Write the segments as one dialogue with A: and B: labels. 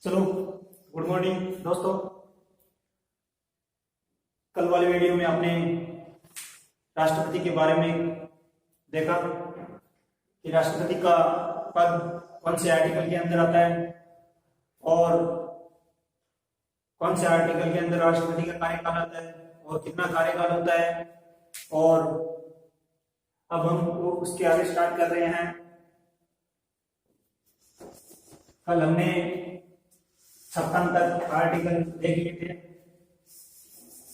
A: चलो, good morning दोस्तों। कल वाली वीडियो में आपने राष्ट्रपति के बारे में देखा कि राष्ट्रपति का पद कौन से आर्टिकल के अंदर आता है और कौन से आर्टिकल के अंदर राष्ट्रपति का कार्यकाल आता है और कितना कार्यकाल होता है। और अब हम उसके आगे स्टार्ट कर रहे हैं। कल हमने 56 तक आर्टिकल देख लिए थे।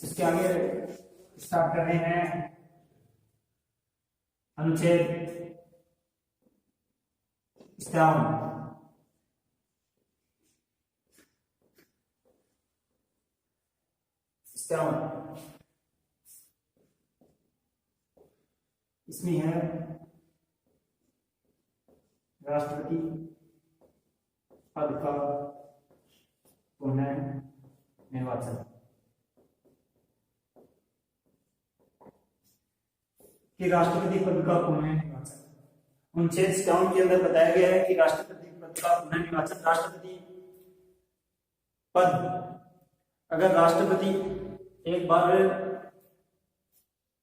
A: इसके आगे स्टार्ट कर रहे हैं अनुच्छेद 57। इसमें है राष्ट्रपति पद का पुनः निर्वाचन। कि राष्ट्रपति पद का पुनः निर्वाचन अनुच्छेद 57 के अंदर बताया गया है कि राष्ट्रपति पद का पुनः निर्वाचन, राष्ट्रपति पद अगर राष्ट्रपति एक बार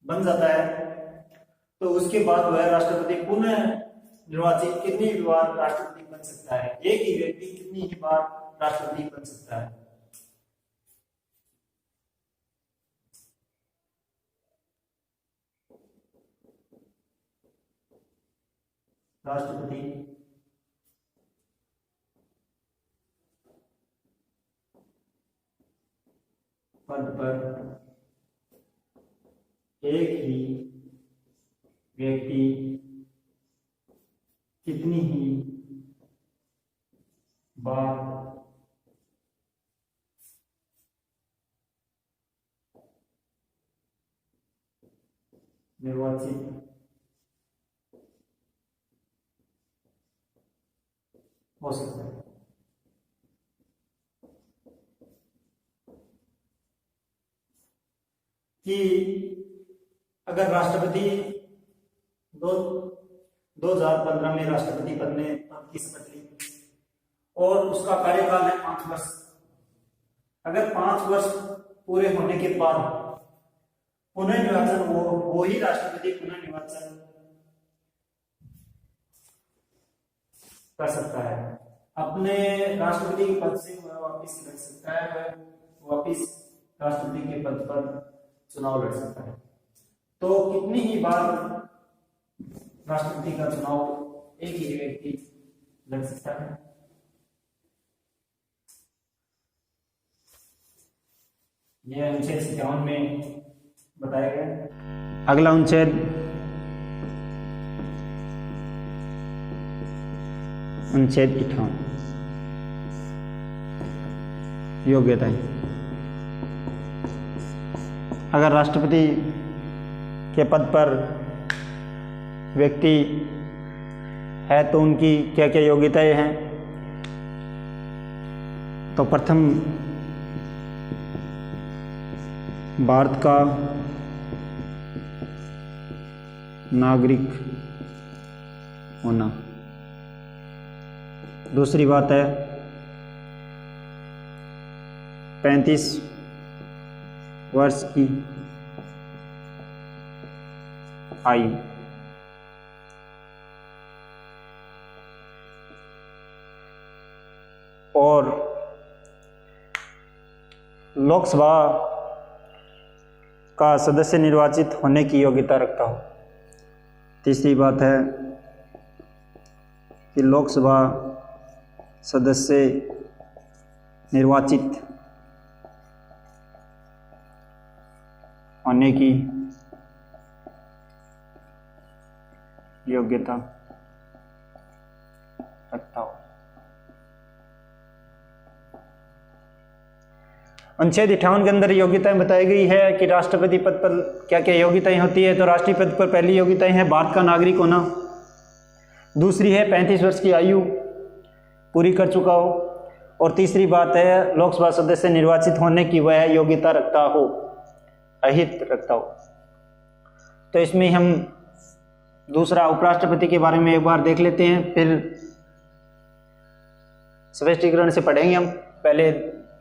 A: बन जाता है तो उसके बाद वह राष्ट्रपति पुनः निर्वाचित कितनी बार राष्ट्रपति बन सकता है। एक ही व्यक्ति कितनी ही बार राष्ट्रपति बन सकता है। राष्ट्रपति पद पर एक ही व्यक्ति कितनी ही बार निर्वाचित हो सकता है। कि अगर राष्ट्रपति 2015 में राष्ट्रपति पद की शपथ ली और उसका कार्यकाल है 5 वर्ष। अगर 5 वर्ष पूरे होने के बाद पुनः निर्वाचन वो ही राष्ट्रपति पुनः निर्वाचन कर सकता है। अपने राष्ट्रपति पद से वह वापिस लड़ सकता है, वह वापिस राष्ट्रपति के पद पर चुनाव लड़ सकता है। तो कितनी ही बार राष्ट्रपति का चुनाव एक ही व्यक्ति लड़ सकता है। यह अनुच्छेद 57 में बताया गया। अगला अनुच्छेद अनुच्छेद 58 योग्यताएं। अगर राष्ट्रपति के पद पर व्यक्ति है तो उनकी क्या क्या योग्यताएं हैं। तो प्रथम, भारत का नागरिक होना। दूसरी बात है 35 वर्ष की आयु। और लोकसभा का सदस्य निर्वाचित होने की योग्यता रखता हो। तीसरी बात है कि लोकसभा सदस्य निर्वाचित होने की योग्यता रखता हो। अनुच्छेद 58 के अंदर योग्यताएं बताई गई है कि राष्ट्रपति पद पर क्या क्या योग्यताएं होती है। तो राष्ट्रीय पद पर पहली योग्यताएं हैं भारत का नागरिक होना। दूसरी है 35 वर्ष की आयु पूरी कर चुका हो। और तीसरी बात है लोकसभा सदस्य निर्वाचित होने की वह योग्यता रखता हो, अहित रखता हो। तो इसमें हम दूसरा उपराष्ट्रपति के बारे में एक बार देख लेते हैं, फिर स्पष्टीकरण से पढ़ेंगे हम। पहले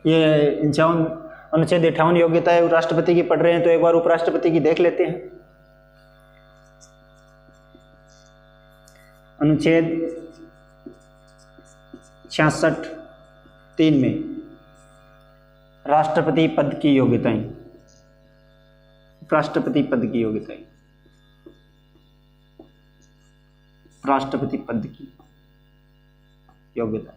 A: ये 51 अनुच्छेद 58 योग्यता है राष्ट्रपति की पढ़ रहे हैं, तो एक बार उपराष्ट्रपति की देख लेते हैं। अनुच्छेद 66(3) में राष्ट्रपति पद की योग्यताएं, राष्ट्रपति पद की योग्यताएं, राष्ट्रपति पद की योग्यता।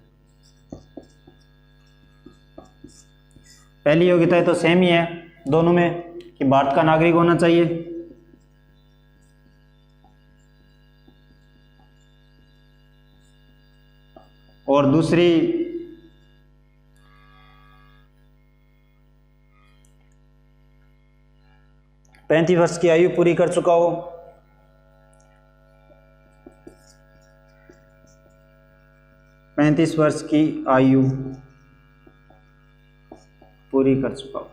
A: पहली योग्यता तो सेम ही है दोनों में कि भारत का नागरिक होना चाहिए। और दूसरी 35 वर्ष की आयु पूरी कर चुका हो, 35 वर्ष की आयु पूरी कर चुका हो।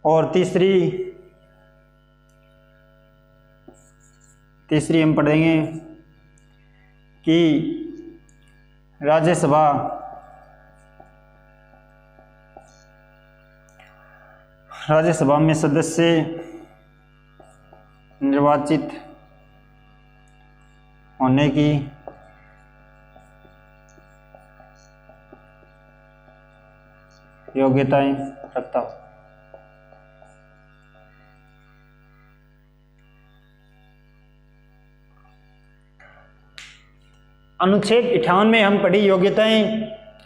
A: और तीसरी हम पढ़ेंगे कि राज्यसभा में सदस्य निर्वाचित होने की योग्यताएं रखता हूं। अनुच्छेद 58 में हम पढ़ी योग्यताएं,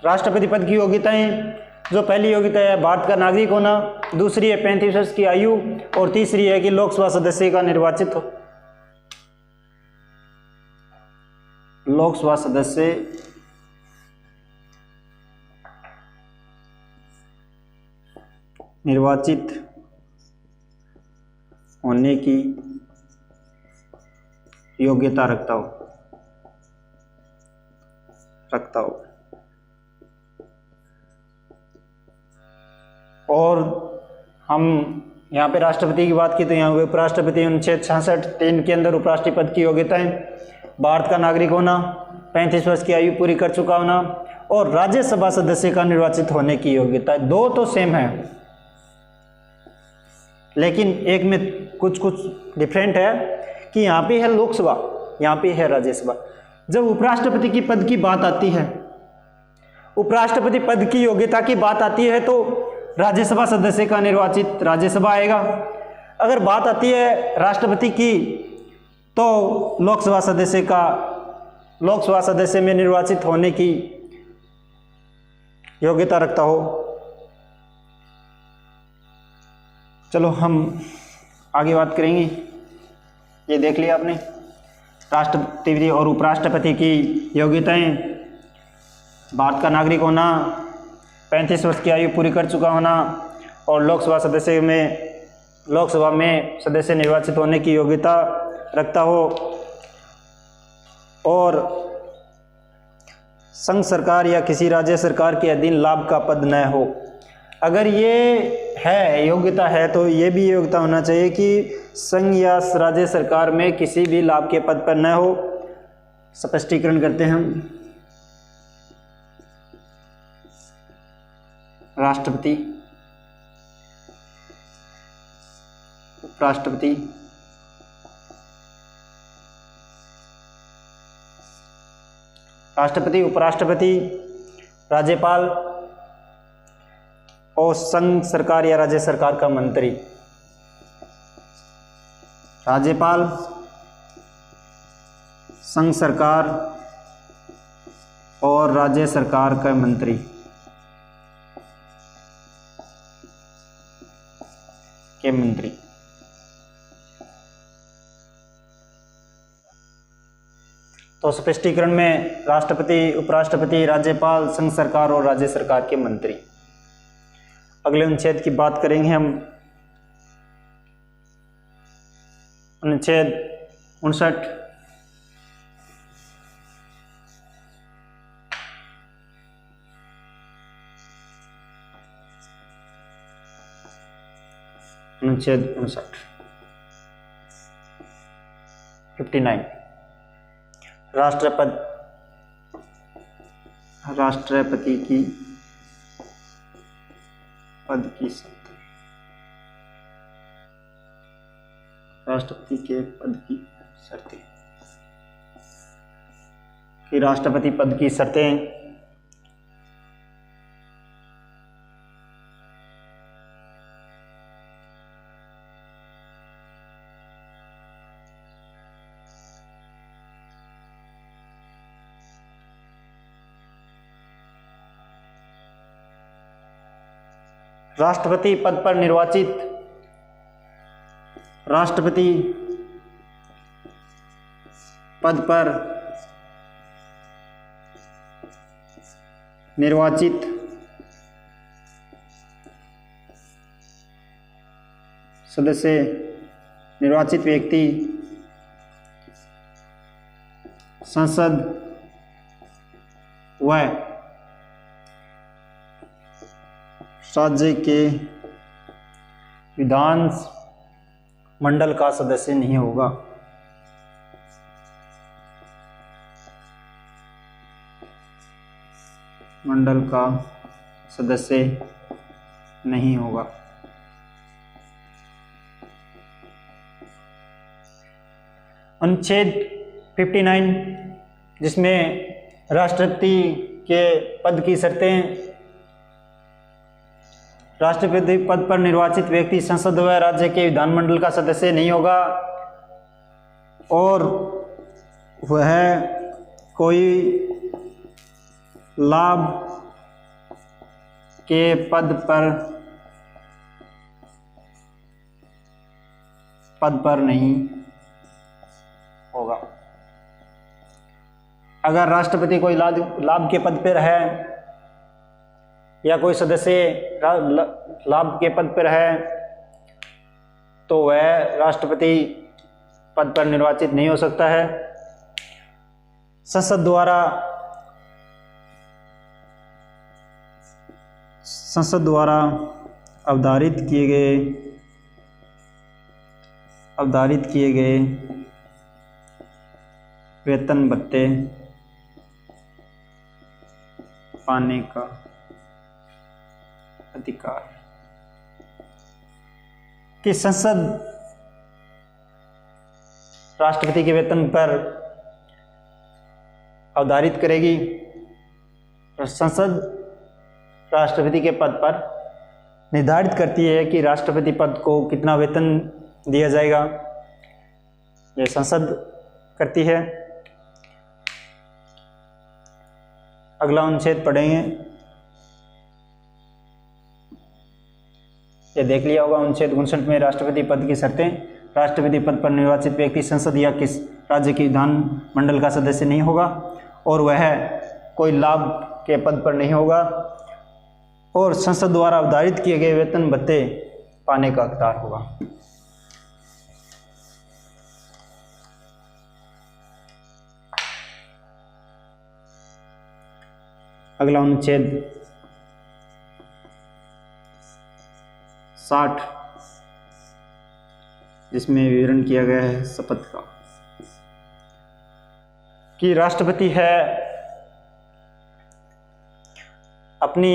A: राष्ट्रपति पद की योग्यताएं। जो पहली योग्यता है भारत का नागरिक होना, दूसरी है 35 वर्ष की आयु, और तीसरी है कि लोकसभा सदस्य का निर्वाचित हो। लोकसभा सदस्य निर्वाचित होने की योग्यता रखता हो। और हम यहाँ पे राष्ट्रपति की बात की तो यहाँ उपराष्ट्रपति अनुच्छेद 66(3) के अंदर उपराष्ट्रपति पद की योग्यताएं भारत का नागरिक होना, 35 वर्ष की आयु पूरी कर चुका होना और राज्यसभा सदस्य का निर्वाचित होने की योग्यता। दो तो सेम है, लेकिन एक में कुछ डिफरेंट है कि यहाँ पे है लोकसभा, यहाँ पे है राज्यसभा। जब उपराष्ट्रपति की पद की बात आती है, उपराष्ट्रपति पद की योग्यता की बात आती है, तो राज्यसभा सदस्य का निर्वाचित राज्यसभा आएगा। अगर बात आती है राष्ट्रपति की, तो लोकसभा सदस्य में निर्वाचित होने की योग्यता रखता हो। चलो हम आगे बात करेंगे। ये देख लिया आपने राष्ट्रपति और उपराष्ट्रपति की योग्यताएं, भारत का नागरिक होना, 35 वर्ष की आयु पूरी कर चुका होना और लोकसभा में सदस्य निर्वाचित होने की योग्यता रखता हो और संघ सरकार या किसी राज्य सरकार के अधीन लाभ का पद न हो। अगर ये है योग्यता है तो ये भी योग्यता होना चाहिए कि संघ या राज्य सरकार में किसी भी लाभ के पद पर न हो। स्पष्टीकरण करते हैं हम। राष्ट्रपति, उपराष्ट्रपति, राष्ट्रपति, उपराष्ट्रपति, राज्यपाल और संघ सरकार या राज्य सरकार का मंत्री। राज्यपाल, संघ सरकार और राज्य सरकार का मंत्री के मंत्री। तो स्पष्टीकरण में राष्ट्रपति, उपराष्ट्रपति, राज्यपाल, संघ सरकार और राज्य सरकार के मंत्री। अगले अनुच्छेद की बात करेंगे हम। अनुच्छेद 59। अनुच्छेद 59 59 राष्ट्रपति की पद की शर्तें। राष्ट्रपति के पद की शर्तें कि राष्ट्रपति पद की शर्तें राष्ट्रपति पद पर निर्वाचित सदस्य निर्वाचित व्यक्ति संसद व राज्य के विधान मंडल का सदस्य नहीं होगा। मंडल का सदस्य नहीं होगा। अनुच्छेद 59 जिसमें राष्ट्रपति के पद की शर्तें। राष्ट्रपति पद पर निर्वाचित व्यक्ति संसद व राज्य के विधानमंडल का सदस्य नहीं होगा और वह कोई लाभ के पद पर नहीं होगा। अगर राष्ट्रपति कोई लाभ के पद पर है या कोई सदस्य लाभ के पद पर है तो वह राष्ट्रपति पद पर निर्वाचित नहीं हो सकता है। संसद द्वारा अवधारित किए गए वेतन भत्ते पाने का अधिकार कि संसद राष्ट्रपति के वेतन पर अवधारित करेगी। संसद राष्ट्रपति के पद पर निर्धारित करती है कि राष्ट्रपति पद को कितना वेतन दिया जाएगा, यह संसद करती है। अगला अनुच्छेद पढ़ेंगे, यह देख लिया होगा। अनुच्छेद 59 में राष्ट्रपति पद की शर्तें। राष्ट्रपति पद पर निर्वाचित व्यक्ति संसद या किस राज्य के विधान मंडल का सदस्य नहीं होगा और वह कोई लाभ के पद पर नहीं होगा और संसद द्वारा अवधारित किए गए वेतन भत्ते पाने का हकदार होगा। अगला अनुच्छेद 60 जिसमें विवरण किया गया है शपथ का कि राष्ट्रपति है अपनी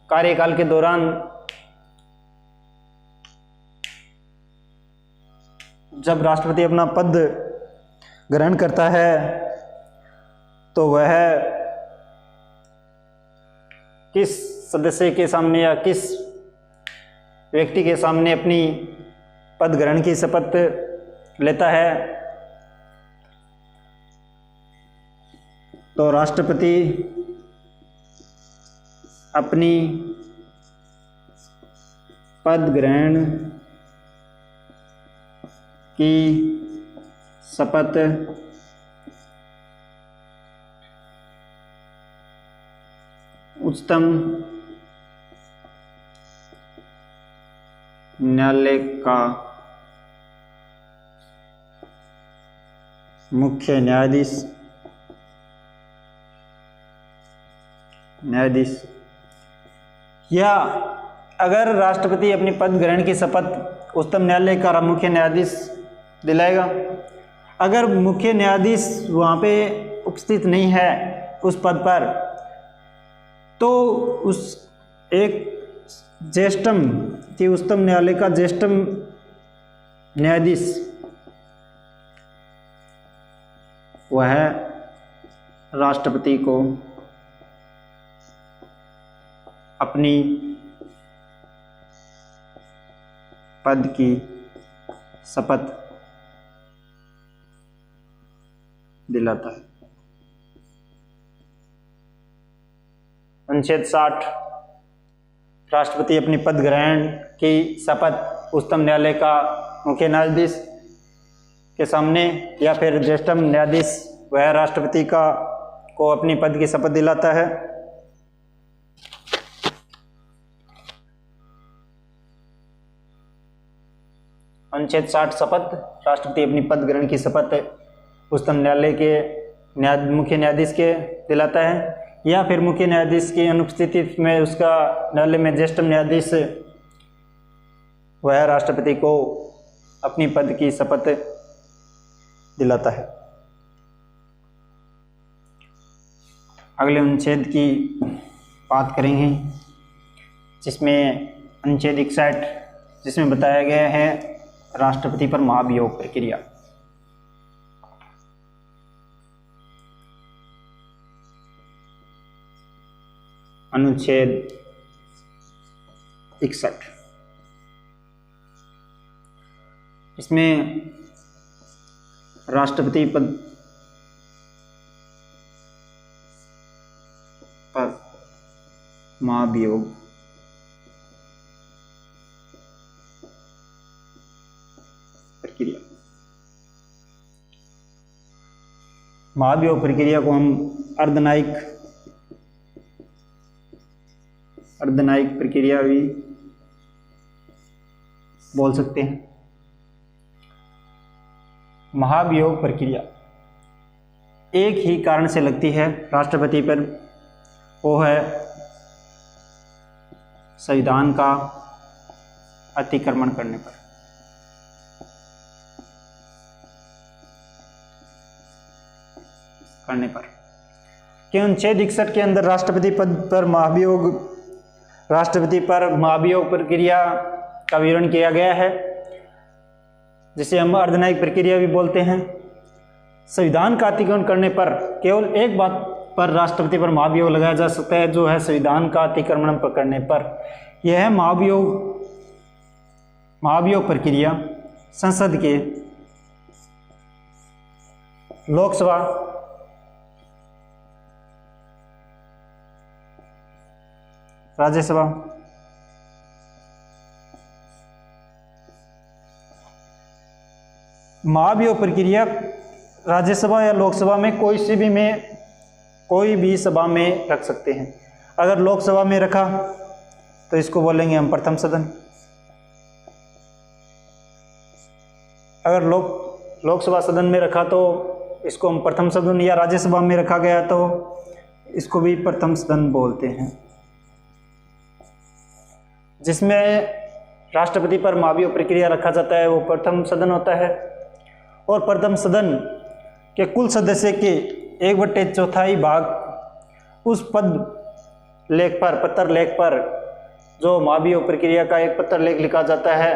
A: कार्यकाल के दौरान जब राष्ट्रपति अपना पद ग्रहण करता है तो वह किस सदस्य के सामने या किस व्यक्ति के सामने अपनी पद ग्रहण की शपथ लेता है तो राष्ट्रपति अपनी पद ग्रहण की शपथ उच्चतम न्यायालय का मुख्य न्यायाधीश या अगर राष्ट्रपति अपनी पद ग्रहण की शपथ उच्चतम न्यायालय का मुख्य न्यायाधीश दिलाएगा अगर मुख्य न्यायाधीश वहाँ पे उपस्थित नहीं है उस पद पर, तो उस एक ज्येष्ठम कि उच्चतम न्यायालय का ज्येष्ठम न्यायाधीश वह राष्ट्रपति को अपनी पद की शपथ दिलाता है। अनुच्छेद 60 राष्ट्रपति अपनी पद ग्रहण की शपथ उच्चतम न्यायालय का मुख्य न्यायाधीश के सामने या फिर ज्येष्ठतम न्यायाधीश वह राष्ट्रपति को अपनी पद की शपथ दिलाता है। अनुच्छेद 60 शपथ राष्ट्रपति अपनी पद ग्रहण की शपथ उच्चतम न्यायालय के मुख्य न्यायाधीश के दिलाता है, या फिर मुख्य न्यायाधीश की अनुपस्थिति में उसका न्यायालय में ज्येष्ठतम न्यायाधीश वह राष्ट्रपति को अपनी पद की शपथ दिलाता है। अगले अनुच्छेद की बात करेंगे, जिसमें अनुच्छेद 61 जिसमें बताया गया है राष्ट्रपति पर महाभियोग प्रक्रिया। अनुच्छेद 61 इसमें राष्ट्रपति पद पर महाभियोग प्रक्रिया। महाभियोग प्रक्रिया को हम अर्धन्यायिक प्रक्रिया भी बोल सकते हैं। महाभियोग प्रक्रिया एक ही कारण से लगती है राष्ट्रपति पर, वो है संविधान का अतिक्रमण करने पर। कि अनुच्छेद 61 के अंदर राष्ट्रपति पर महाभियोग प्रक्रिया का विवरण किया गया है, जिसे हम अर्धन्यायिक प्रक्रिया भी बोलते हैं। संविधान का अतिक्रमण करने पर केवल एक बात पर राष्ट्रपति पर महाभियोग लगाया जा सकता है, जो है संविधान का अतिक्रमण करने पर। यह है महाभियोग प्रक्रिया संसद के लोकसभा राज्यसभा महाभियोग प्रक्रिया राज्यसभा या लोकसभा में कोई भी सभा में रख सकते हैं। अगर लोकसभा में रखा तो इसको बोलेंगे हम प्रथम सदन। अगर लोकसभा सदन में रखा तो इसको हम प्रथम सदन, या राज्यसभा में रखा गया तो इसको भी प्रथम सदन बोलते हैं। जिसमें राष्ट्रपति पर महाभियोग प्रक्रिया रखा जाता है वो प्रथम सदन होता है, और प्रथम सदन के कुल सदस्य के 1/4 भाग उस पत्र लेख पर जो महाभियोग प्रक्रिया का एक पत्र लेख लिखा जाता है,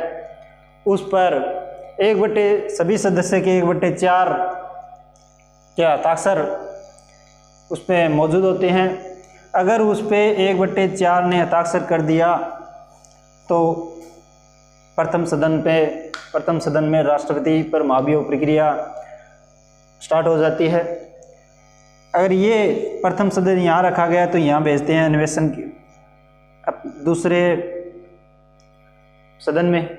A: उस पर सभी सदस्य के 1/4 के हस्ताक्षर उसमें मौजूद होते हैं। अगर उस पे 1/4 ने हस्ताक्षर कर दिया तो प्रथम सदन में राष्ट्रपति पर महाभियोग प्रक्रिया स्टार्ट हो जाती है। अगर ये प्रथम सदन यहाँ रखा गया तो यहाँ भेजते हैं अन्वेषण दूसरे सदन में।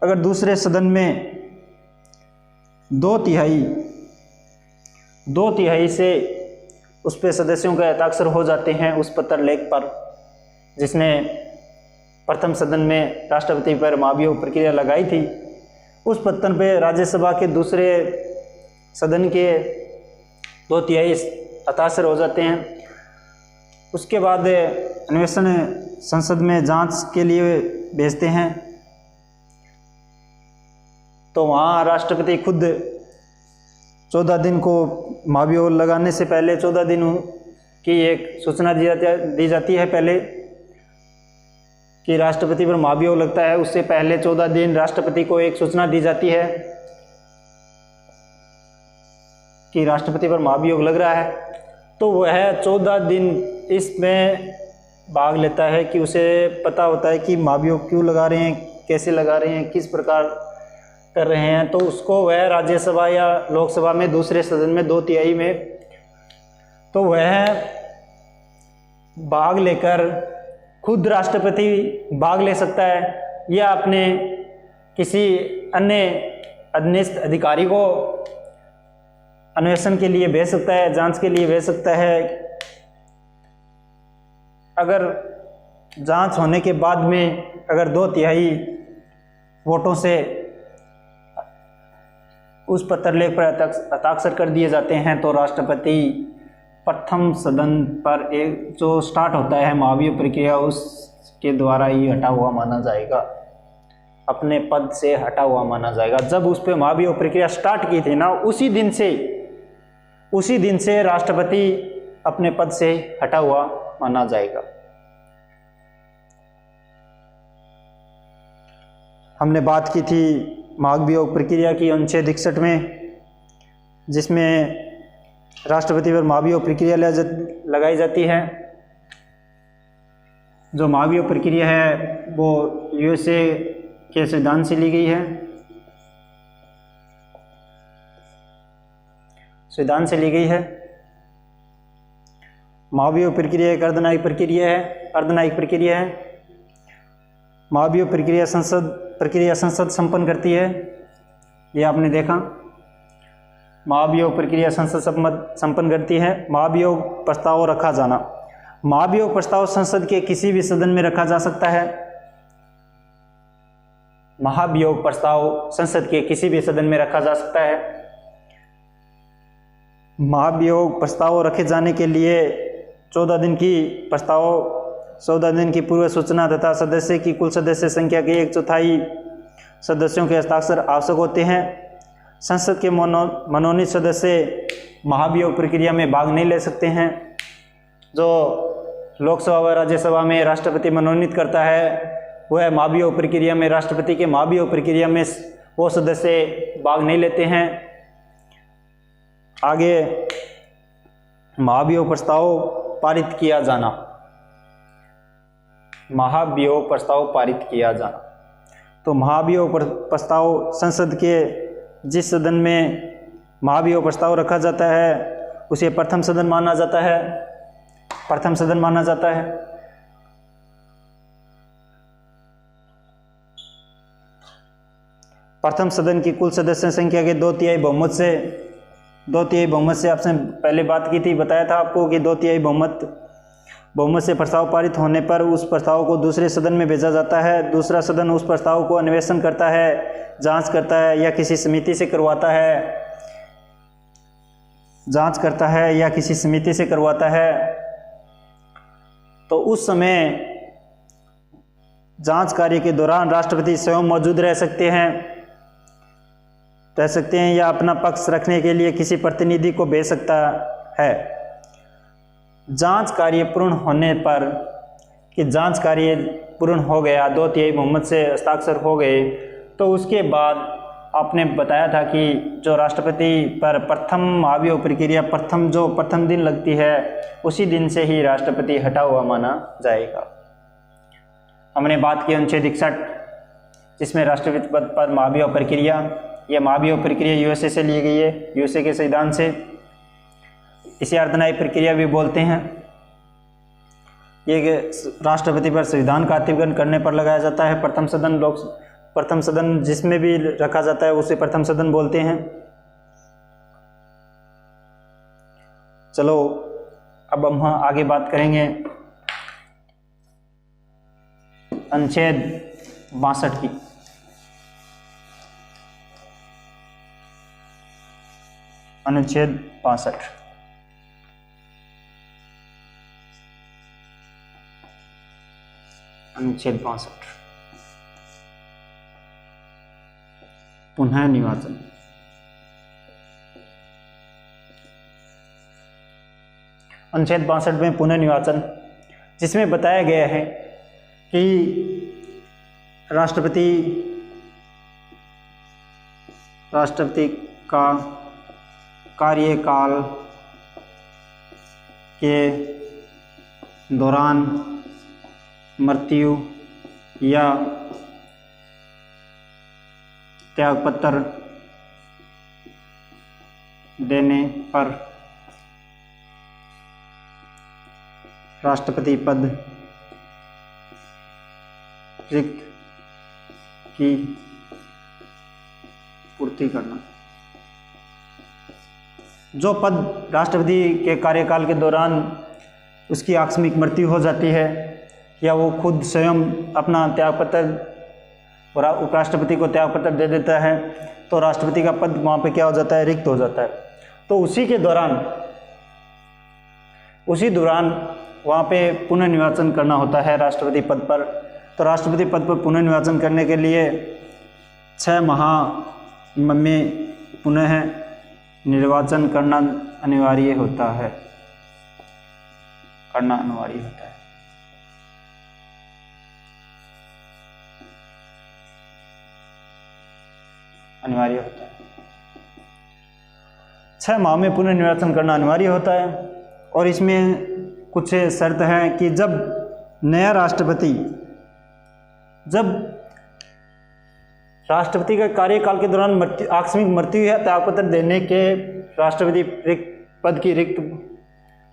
A: अगर दूसरे सदन में 2/3 से उस पे सदस्यों के हस्ताक्षर हो जाते हैं उस पत्र लेख पर, जिसने प्रथम सदन में राष्ट्रपति पर महाभियोग प्रक्रिया लगाई थी, उस पत्र पे राज्यसभा के दूसरे सदन के 2/3 हस्ताक्षर हो जाते हैं। उसके बाद अन्वेषण संसद में जांच के लिए भेजते हैं, तो वहाँ राष्ट्रपति खुद
B: 14 दिन को महाभियोग लगाने से पहले 14 दिन की एक सूचना दी जाती है पहले कि राष्ट्रपति पर महाभियोग लगता है। उससे पहले 14 दिन राष्ट्रपति को एक सूचना दी जाती है कि राष्ट्रपति पर महाभियोग लग रहा है। तो वह 14 दिन इसमें भाग लेता है कि उसे पता होता है कि महाभियोग क्यों लगा रहे हैं, कैसे लगा रहे हैं, किस प्रकार कर रहे हैं। तो उसको वह राज्यसभा या लोकसभा में दूसरे सदन में 2/3 में तो वह भाग लेकर खुद राष्ट्रपति भाग ले सकता है या अपने किसी अन्य अधीनस्थ अधिकारी को अन्वेषण के लिए भेज सकता है, जांच के लिए भेज सकता है। अगर जांच होने के बाद में अगर 2/3 वोटों से उस पत्रलेख पर हस्ताक्षर कर दिए जाते हैं तो राष्ट्रपति प्रथम सदन पर एक जो स्टार्ट होता है महाभियोग प्रक्रिया उसके द्वारा ही हटा हुआ माना जाएगा, अपने पद से हटा हुआ माना जाएगा। जब उस पर महाभियोग प्रक्रिया स्टार्ट की थी ना, उसी दिन से राष्ट्रपति अपने पद से हटा हुआ माना जाएगा। हमने बात की थी महाभियोग प्रक्रिया की अनुच्छेद 61 में, जिसमें राष्ट्रपति पर महाभियोग प्रक्रिया लगाई जाती है। जो महाभियोग प्रक्रिया है वो यूएसए के संविधान से ली गई है, संविधान से ली गई है। महाभियोग प्रक्रिया एक अर्धन्यायिक प्रक्रिया है। महाभियोग प्रक्रिया संसद संपन्न करती है, ये आपने देखा। महाभियोग प्रक्रिया संसद संपन्न करती है। महाभियोग प्रस्ताव रखा जाना, महाभियोग प्रस्ताव संसद के किसी भी सदन में रखा जा सकता है। महाभियोग प्रस्ताव संसद के किसी भी सदन में रखा जा सकता है। महाभियोग प्रस्ताव रखे जाने के लिए 14 दिन की पूर्व सूचना तथा सदस्य की कुल सदस्य संख्या के 1/4 सदस्यों के हस्ताक्षर आवश्यक होते हैं। संसद के मनोनीत सदस्य महाभियोग प्रक्रिया में भाग नहीं ले सकते हैं। जो लोकसभा व राज्यसभा में राष्ट्रपति मनोनीत करता है वह महाभियोग प्रक्रिया में, राष्ट्रपति के महाभियोग प्रक्रिया में वो सदस्य भाग नहीं लेते हैं। आगे महाभियोग प्रस्ताव पारित किया जाना, महाभियोग प्रस्ताव पारित किया जाना। तो महाभियोग प्रस्ताव संसद के जिस सदन में महाभियोग प्रस्ताव रखा जाता है उसे प्रथम सदन माना जाता है। प्रथम सदन की कुल सदस्य संख्या के 2/3 बहुमत से आपसे पहले बात की थी, बताया था आपको कि 2/3 बहुमत से प्रस्ताव पारित होने पर उस प्रस्ताव को दूसरे सदन में भेजा जाता है। दूसरा सदन उस प्रस्ताव को अन्वेषण करता है, जांच करता है या किसी समिति से करवाता है, तो उस समय जांच कार्य के दौरान राष्ट्रपति स्वयं मौजूद रह सकते हैं या अपना पक्ष रखने के लिए किसी प्रतिनिधि को भेज सकता है। जांच कार्य पूर्ण होने पर कि जांच कार्य पूर्ण हो गया, 2/3 बहुमत से हस्ताक्षर हो गए, तो उसके बाद आपने बताया था कि जो राष्ट्रपति पर प्रथम महाभियोग प्रक्रिया प्रथम दिन लगती है उसी दिन से ही राष्ट्रपति हटा हुआ माना जाएगा। हमने बात की अनुच्छेद 61 जिसमें राष्ट्रपति पद पर महाभियोग प्रक्रिया, यह महाभियोग प्रक्रिया यूएसए से ली गई है, यूएसए के संविधान से। इसे अर्धन्यायिक प्रक्रिया भी बोलते हैं। ये राष्ट्रपति पर संविधान कार्यान्वयन करने पर लगाया जाता है। प्रथम सदन जिसमें भी रखा जाता है उसे प्रथम सदन बोलते हैं। चलो अब हम आगे बात करेंगे अनुच्छेद 62 की। अनुच्छेद 62 पुनः निर्वाचन। अनुच्छेद 62 में पुनर्निर्वाचन, जिसमें बताया गया है कि राष्ट्रपति का कार्यकाल के दौरान मृत्यु या त्यागपत्र देने पर राष्ट्रपति पद रिक्त की पूर्ति करना। जो पद राष्ट्रपति के कार्यकाल के दौरान उसकी आकस्मिक मृत्यु हो जाती है या वो खुद स्वयं अपना त्यागपत्र और उपराष्ट्रपति को त्यागपत्र दे देता है, तो राष्ट्रपति का पद वहाँ पे क्या हो जाता है, रिक्त हो जाता है। तो उसी दौरान वहाँ पे पुनर्निर्वाचन करना होता है राष्ट्रपति पद पर। तो राष्ट्रपति पद पर पुनर्निर्वाचन करने के लिए 6 माह में पुनः निर्वाचन करना अनिवार्य होता है। अनिवार्य होता है। 6 माह में पुनर्निर्वाचन करना अनिवार्य होता है। और इसमें कुछ शर्त हैं कि जब राष्ट्रपति का कार्यकाल के दौरान आकस्मिक मृत्यु या त्यागपत्र देने के राष्ट्रपति पद की रिक्त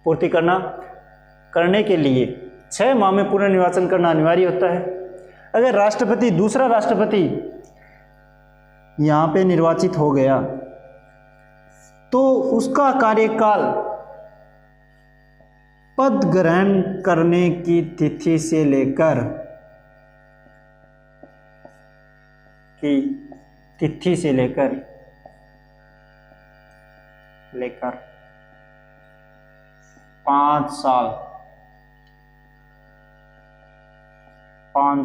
B: पूर्ति करने के लिए 6 माह में पुनर्निर्वाचन करना अनिवार्य होता है। अगर दूसरा राष्ट्रपति यहाँ पे निर्वाचित हो गया तो उसका कार्यकाल पद ग्रहण करने की तिथि से लेकर 5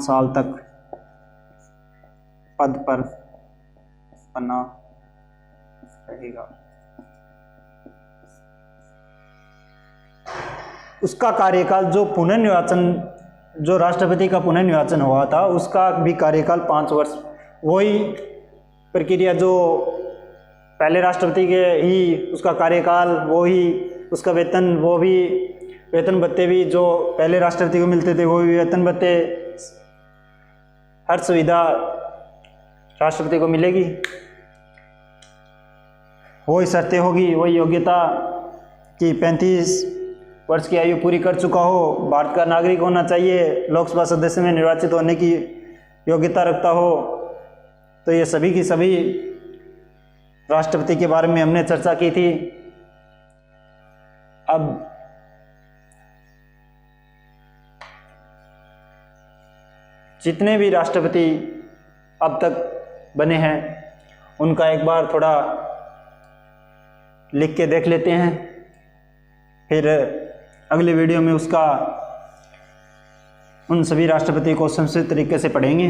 B: साल तक पद पर बना रहेगा। उसका कार्यकाल जो राष्ट्रपति का पुनर्निर्वाचन हुआ था उसका भी कार्यकाल 5 वर्ष, वही प्रक्रिया जो पहले राष्ट्रपति के ही उसका कार्यकाल, वो ही उसका वेतन, वो भी वेतन भत्ते भी जो पहले राष्ट्रपति को मिलते थे वो भी वेतन भत्ते, हर सुविधा राष्ट्रपति को मिलेगी। वही शर्तें होगी, वही योग्यता कि 35 वर्ष की आयु पूरी कर चुका हो, भारत का नागरिक होना चाहिए, लोकसभा सदस्य में निर्वाचित होने की योग्यता रखता हो। तो ये सभी की सभी राष्ट्रपति के बारे में हमने चर्चा की थी। अब जितने भी राष्ट्रपति अब तक बने हैं उनका एक बार थोड़ा लिख के देख लेते हैं, फिर अगले वीडियो में उन सभी राष्ट्रपति को संक्षिप्त तरीके से पढ़ेंगे।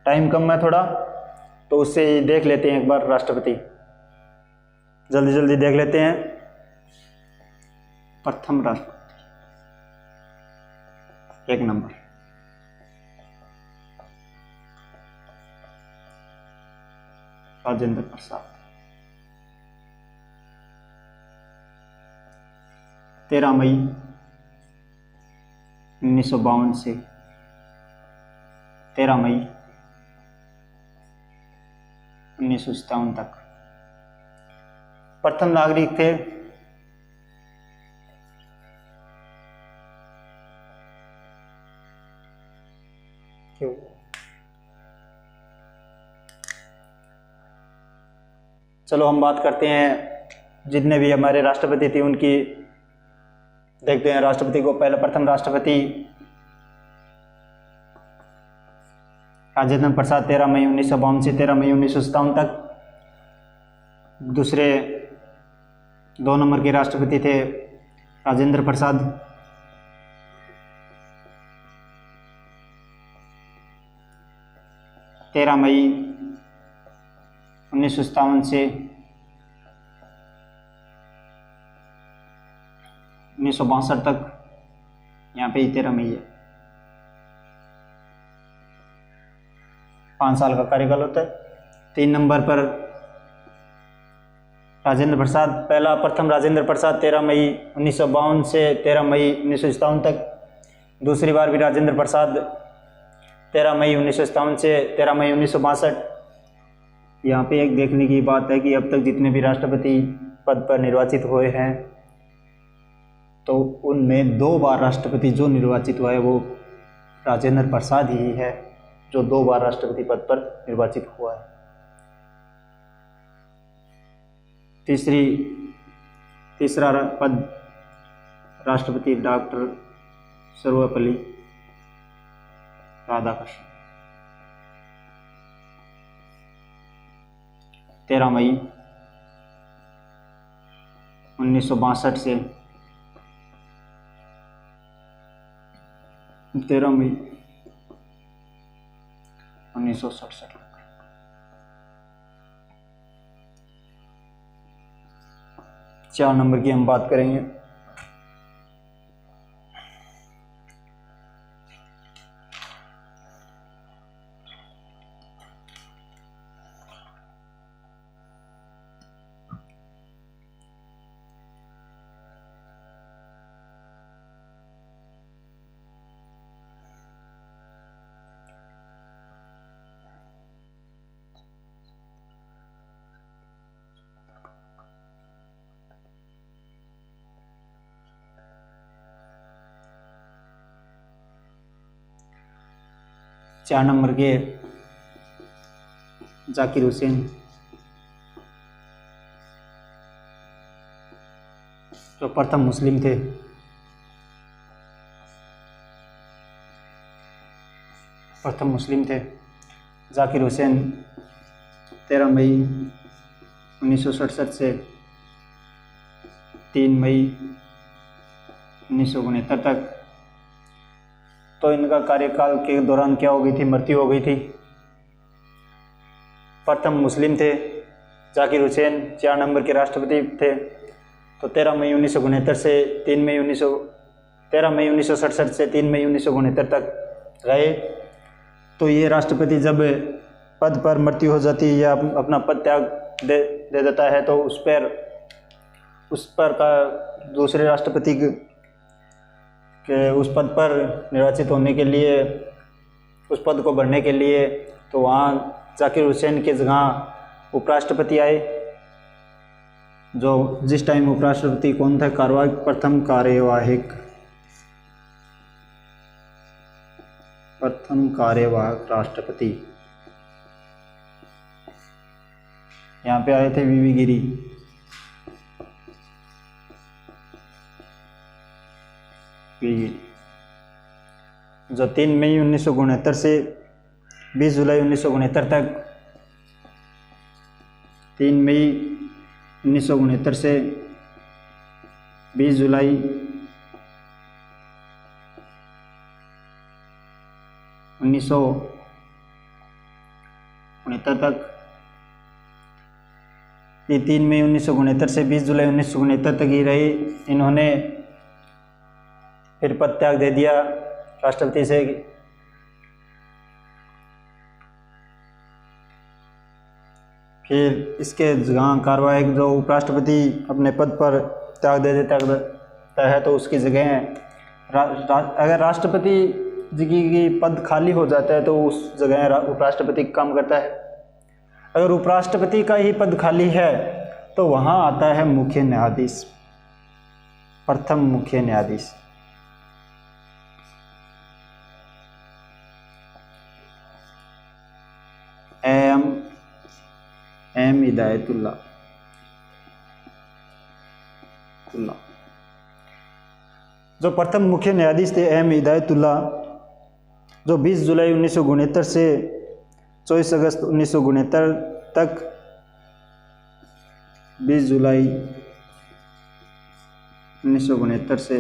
B: टाइम कम है थोड़ा, तो उससे देख लेते हैं एक बार राष्ट्रपति, जल्दी जल्दी देख लेते हैं। प्रथम राष्ट्रपति 1 नंबर राजेंद्र प्रसाद, 13 मई 1952 से 13 मई 1957 तक प्रथम नागरिक थे। क्यों? चलो हम बात करते हैं जितने भी हमारे राष्ट्रपति थे उनकी, देखते हैं राष्ट्रपति को। पहला प्रथम राष्ट्रपति राजेंद्र प्रसाद 13 मई 1952 से 13 मई 1957 तक। दूसरे 2 नंबर के राष्ट्रपति थे राजेंद्र प्रसाद 13 मई 1957 से 1962 तक, यहाँ पे 13 मई है। 5 साल का कार्यकाल होता है। 3 नंबर पर राजेंद्र प्रसाद, प्रथम राजेंद्र प्रसाद 13 मई 1952 से 13 मई 1957 तक। दूसरी बार भी राजेंद्र प्रसाद 13 मई 1957 से 13 मई 1962। यहाँ पे एक देखने की बात है कि अब तक जितने भी राष्ट्रपति पद पर निर्वाचित हुए हैं तो उनमें 2 बार राष्ट्रपति जो निर्वाचित हुआ है वो राजेंद्र प्रसाद ही है जो 2 बार राष्ट्रपति पद पर निर्वाचित हुआ है। तीसरा पद राष्ट्रपति डॉक्टर सर्वपल्ली राधाकृष्णन, 13 मई 1962 से 13 मई 1967। 4 नंबर की हम बात करेंगे। चार नंबर के जाकिर हुसैन, जो प्रथम मुस्लिम थे। जाकिर हुसैन 13 मई 1967 से 3 मई 1969 तक। तो इनका कार्यकाल के दौरान क्या हो गई थी? मृत्यु हो गई थी। प्रथम मुस्लिम थे जाकिर हुसैन, 4 नंबर के राष्ट्रपति थे। तो 13 मई 1969 से 3 मई 1967 से 3 मई 1969 तक रहे। तो ये राष्ट्रपति जब पद पर मृत्यु हो जाती है या अपना पद त्याग दे देता है तो उस पर का दूसरे राष्ट्रपति के उस पद पर निर्वाचित होने के लिए, उस पद को भरने के लिए, तो वहाँ जाकिर हुसैन के जगह उपराष्ट्रपति आए। जो जिस टाइम उपराष्ट्रपति कौन था? प्रथम कार्यवाहक राष्ट्रपति। यहाँ पे आए थे वीवी गिरी। जो 3 मई 1969 से 20 जुलाई 1969 तक, 3 मई 1969 से 20 जुलाई 1969 तक, ये 3 मई 1969 से 20 जुलाई 1969 तक ही रही। इन्होंने फिर पद त्याग दे दिया राष्ट्रपति से। फिर इसके जगह कार्यवाहक जो उपराष्ट्रपति अपने पद पर त्याग दे देता है तो उसकी जगह अगर राष्ट्रपति जी की पद खाली हो जाता है तो उस जगह उपराष्ट्रपति काम करता है। अगर उपराष्ट्रपति का ही पद खाली है तो वहाँ आता है मुख्य न्यायाधीश, प्रथम मुख्य न्यायाधीश। एम हिदायतुल्लाह। जो प्रथम मुख्य न्यायाधीश थे एम हिदायतुल्लाह, जो 20 जुलाई 1969 से 24 अगस्त 1969 तक, 20 जुलाई 1969 से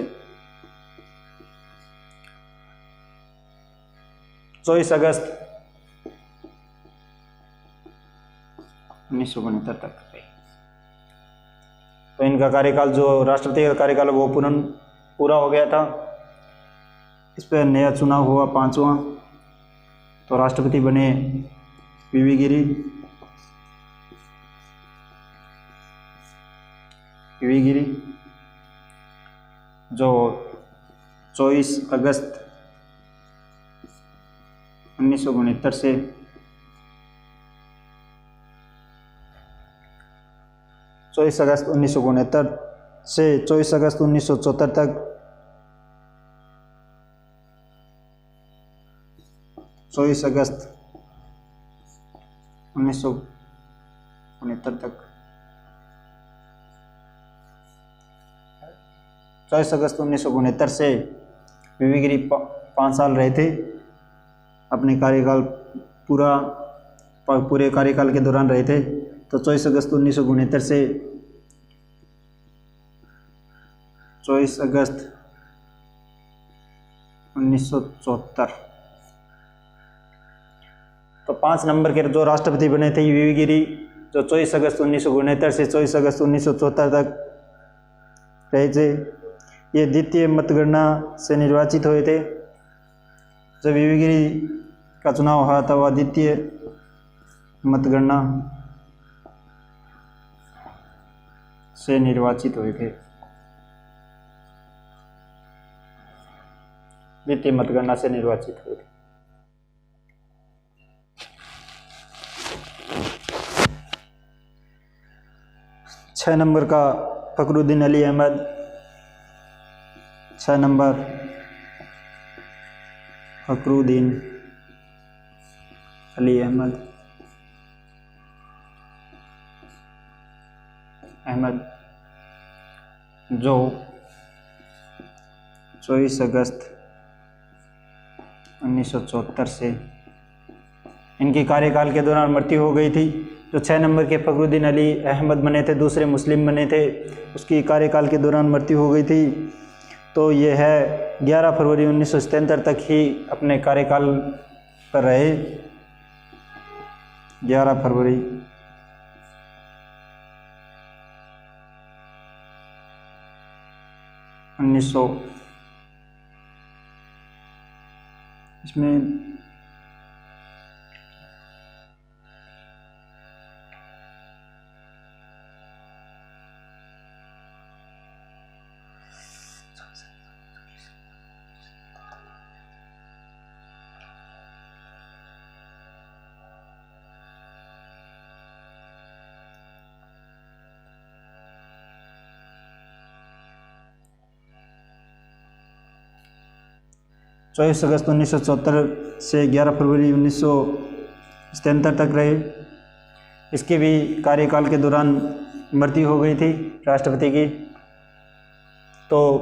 B: 24 अगस्त 1969 तक रहे। तो इनका कार्यकाल, जो राष्ट्रपति का कार्यकाल वो पूरा हो गया था। इस पर नया चुनाव हुआ 5वां, तो राष्ट्रपति बने वीवी गिरी। जो 24 अगस्त 1969 से 24 अगस्त 1969 से 24 अगस्त 1974 तक 24 अगस्त 1969 तक 24 अगस्त 1969 से वीवी गिरी 5 साल रहे थे। अपने कार्यकाल पूरे कार्यकाल के दौरान रहे थे। तो 24 अगस्त 1969 से 24 अगस्त 1974, तो 5 नंबर के जो राष्ट्रपति बने थे वीवी गिरी, जो 24 अगस्त 1969 से 24 अगस्त 1974 तक रहे थे। ये द्वितीय मतगणना से निर्वाचित हुए थे। जब वीवी गिरी का चुनाव हुआ था वह द्वितीय मतगणना से निर्वाचित हुए थे। द्वितीय मतगणना से निर्वाचित हुए थे। छह नंबर का फखरुद्दीन अली अहमद। 6 नंबर फखरुद्दीन अली अहमद जो 24 अगस्त 1974 से इनके कार्यकाल के दौरान मृत्यु हो गई थी। जो 6 नंबर के फखरुद्दीन अली अहमद बने थे, दूसरे मुस्लिम बने थे, उसकी कार्यकाल के दौरान मृत्यु हो गई थी। तो ये है 11 फरवरी 1977 तक ही अपने कार्यकाल पर रहे। 11 फरवरी 1900 इसमें चौबीस अगस्त 1974 से 11 फरवरी 1977 तक रहे। इसके भी कार्यकाल के दौरान मृत्यु हो गई थी राष्ट्रपति की। तो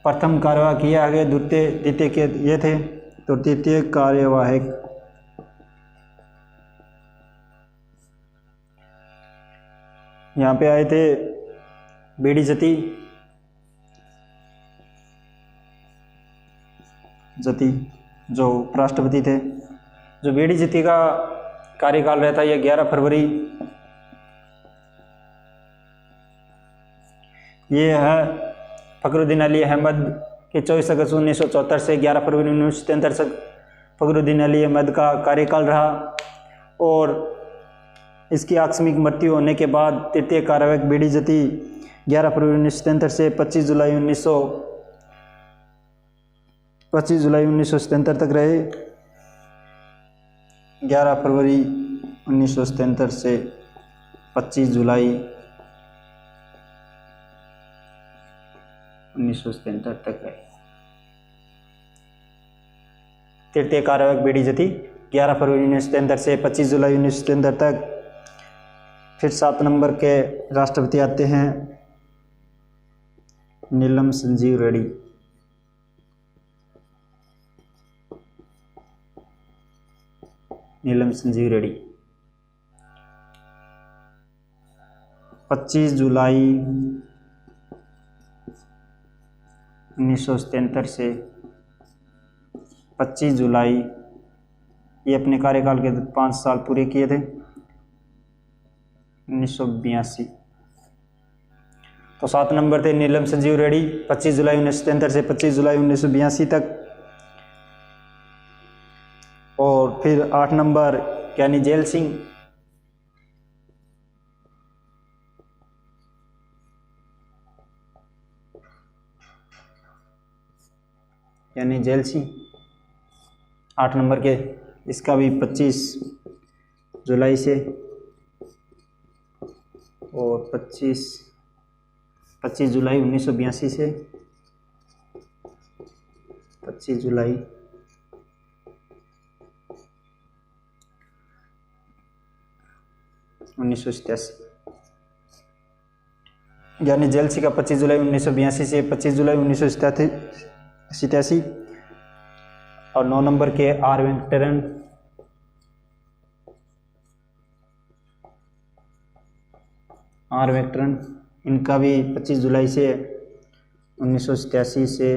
B: प्रथम कार्यवाहक किया गया, द्वितीय के ये थे, तो तृतीय कार्यवाहक यहाँ पे आए थे बीडी जती जो उपराष्ट्रपति थे। जो बीडी जती का कार्यकाल रहता है, यह 11 फरवरी, ये है फखरुद्दीन अली अहमद के 24 अगस्त 1974 से 11 फरवरी 1973 तक फखरुद्दीन अली अहमद का कार्यकाल रहा। और इसकी आकस्मिक मृत्यु होने के बाद तृतीय कार्यवाहक बीडी जती 11 फरवरी 1977 से 25 जुलाई 1977 तक रहे। 11 फरवरी 1977 से 25 जुलाई 1977 तक रहे। तृतीय कार्यवाहक बीडी जती 11 फरवरी 1977 से 25 जुलाई 1977 तक। फिर 7 नंबर के राष्ट्रपति आते हैं नीलम संजीव रेड्डी। नीलम संजीव रेड्डी 25 जुलाई 1977 से 25 जुलाई, ये अपने कार्यकाल के 5 साल पूरे किए थे। 1982। तो 7 नंबर थे नीलम संजीव रेड्डी 25 जुलाई 1973 से 25 जुलाई 1982 तक। और फिर 8 नंबर ज्ञानी जेल सिंह, यानी जेल सिंह 8 नंबर के, इसका भी 25 जुलाई से और 25 जुलाई 1982 से 25 जुलाई 1987। यानी जेल सिंह का 25 जुलाई 1982 से 25 जुलाई 1987। और 9 नंबर के आर वेंकटरन, इनका भी 25 जुलाई से 1987 से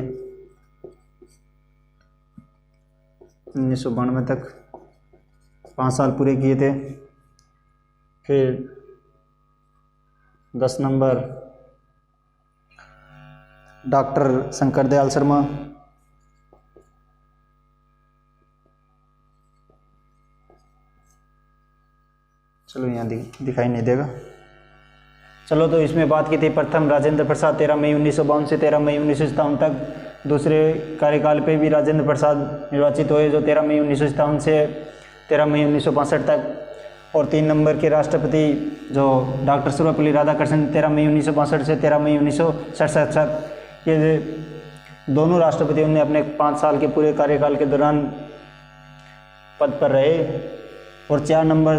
B: 1992 तक 5 साल पूरे किए थे। फिर 10 नंबर डॉक्टर शंकर दयाल शर्मा, चलो यहाँ दिखाई नहीं देगा। चलो तो इसमें बात की थी प्रथम राजेंद्र प्रसाद 13 मई 1952 से 13 मई 1957 तक। दूसरे कार्यकाल पे भी राजेंद्र प्रसाद निर्वाचित हुए जो 13 मई 1957 से 13 मई 1962 तक। और 3 नंबर के राष्ट्रपति जो डॉक्टर सर्वपल्ली राधाकृष्णन 13 मई 1962 से 13 मई 1967 तक। ये दोनों राष्ट्रपतियों ने अपने 5 साल के पूरे कार्यकाल के दौरान पद पर रहे। और 4 नंबर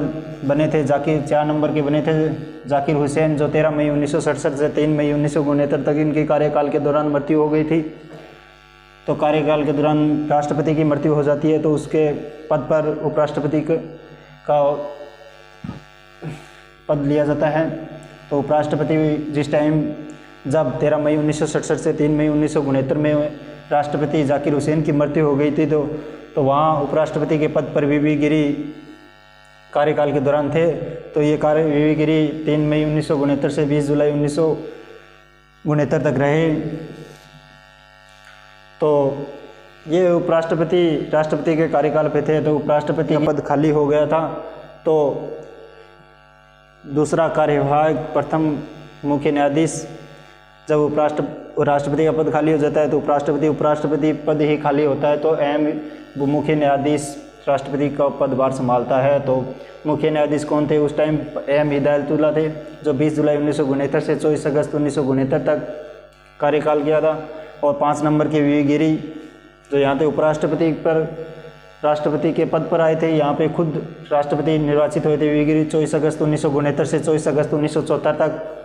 B: बने थे 4 नंबर के बने थे जाकिर हुसैन जो 13 मई 1967 से 3 मई 1969 तक इनके कार्यकाल के दौरान मृत्यु हो गई थी। तो कार्यकाल के दौरान राष्ट्रपति की मृत्यु हो जाती है तो उसके पद पर उपराष्ट्रपति का पद लिया जाता है। तो उपराष्ट्रपति जिस टाइम जब 13 मई 1967 से 3 मई 1969 में राष्ट्रपति जाकिर हुसैन की मृत्यु हो गई थी तो वहाँ उपराष्ट्रपति के पद पर वीवी गिरी कार्यकाल के दौरान थे। तो ये वीवी गिरी 3 मई 1969 से 20 जुलाई 1969 तक रहे। तो ये राष्ट्रपति के कार्यकाल पे थे तो उपराष्ट्रपति का पद खाली हो गया था। तो दूसरा कार्यवाहक प्रथम मुख्य न्यायाधीश जब राष्ट्रपति का पद खाली हो जाता है तो उपराष्ट्रपति पद ही खाली होता है तो अहम मुख्य न्यायाधीश राष्ट्रपति का पदभार संभालता है। तो मुख्य न्यायाधीश कौन थे उस टाइम? एम हिदायतुल्ला थे जो 20 जुलाई 1969 से 24 अगस्त 1969 तक कार्यकाल किया था। और 5 नंबर के वीवी गिरी जो यहाँ पे राष्ट्रपति के पद पर आए थे, यहाँ पे खुद राष्ट्रपति निर्वाचित हुए थे वीवी गिरी 24 अगस्त 1969 से 24 अगस्त 1974 तक।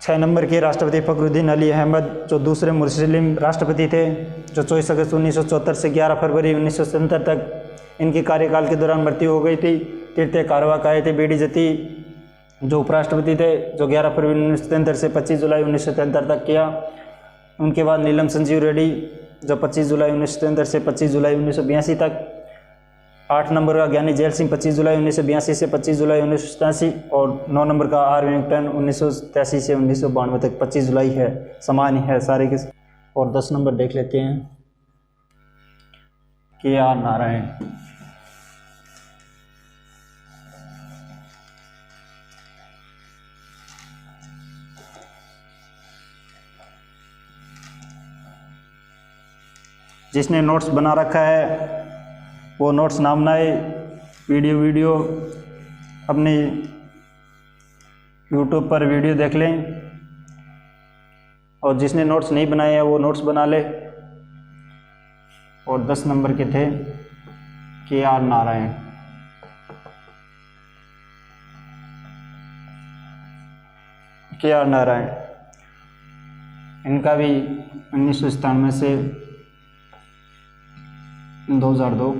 B: 6 नंबर के राष्ट्रपति फखरुद्दीन अली अहमद जो दूसरे मुस्लिम राष्ट्रपति थे जो 24 अगस्त 1974 से 11 फरवरी 1977 तक इनके कार्यकाल के दौरान मृत्यु हो गई थी। तृतीय कार्यवाहक आए थे बीडी जती जो उपराष्ट्रपति थे जो 11 फरवरी 1977 से 25 जुलाई 1977 तक किया। उनके बाद नीलम संजीव रेड्डी जो 25 जुलाई 1977 से 25 जुलाई 1982 तक। 8 नंबर का ज्ञानी जेल सिंह 25 जुलाई 1982 से 25 जुलाई 1987 और 9 नंबर का आर वेंकटन 1983 से 1992 तक 25 जुलाई है, समान ही है सारे के। और 10 नंबर देख लेते हैं के आर नारायण। जिसने नोट्स बना रखा है वो नोट्स नामनाए वीडियो अपने यूट्यूब पर वीडियो देख लें। और जिसने नोट्स नहीं बनाए हैं वो नोट्स बना ले। और 10 नंबर के थे के आर नारायण। के आर नारायण इनका भी 1997 से 2002।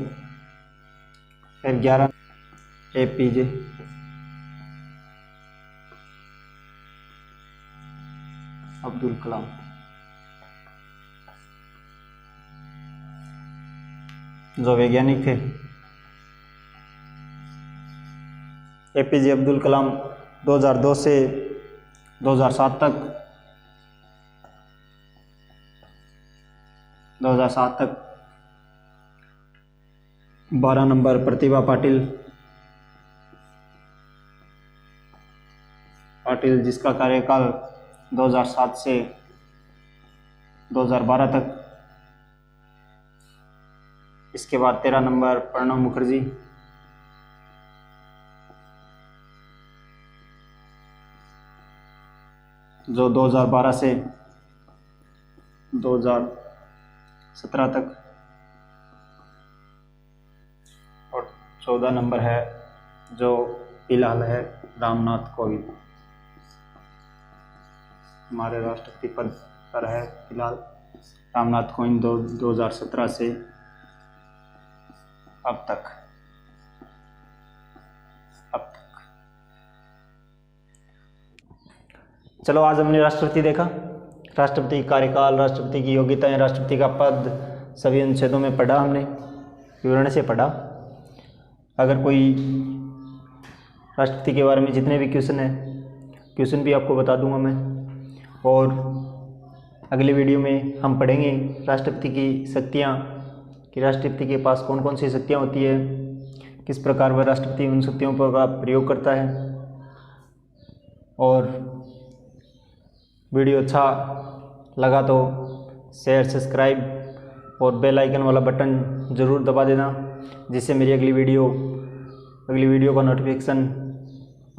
B: फिर 11 APJ अब्दुल कलाम। जो वैज्ञानिक थे APJ अब्दुल कलाम 2002 से 2007 तक 12 नंबर प्रतिभा पाटिल जिसका कार्यकाल 2007 से 2012 तक। इसके बाद 13 नंबर प्रणव मुखर्जी जो 2012 से 2017 तक। और 14 नंबर है जो फिलहाल है रामनाथ कोविंद, हमारे राष्ट्रपति पद पर है फिलहाल रामनाथ कोविंद 2017 से अब तक। चलो आज हमने राष्ट्रपति देखा, राष्ट्रपति का कार्यकाल, राष्ट्रपति की योग्यताएं, राष्ट्रपति का पद, सभी अनुच्छेदों में पढ़ा, हमने विवरण से पढ़ा। अगर कोई राष्ट्रपति के बारे में जितने भी क्वेश्चन भी आपको बता दूंगा मैं। और अगले वीडियो में हम पढ़ेंगे राष्ट्रपति की शक्तियाँ, कि राष्ट्रपति के पास कौन कौन सी शक्तियाँ होती है, किस प्रकार वह राष्ट्रपति उन शक्तियों का प्रयोग करता है। और वीडियो अच्छा लगा तो शेयर, सब्सक्राइब और बेल आइकन वाला बटन ज़रूर दबा देना, जिससे मेरी अगली वीडियो का नोटिफिकेशन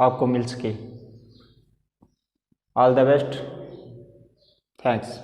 B: आपको मिल सके। All the best, thanks.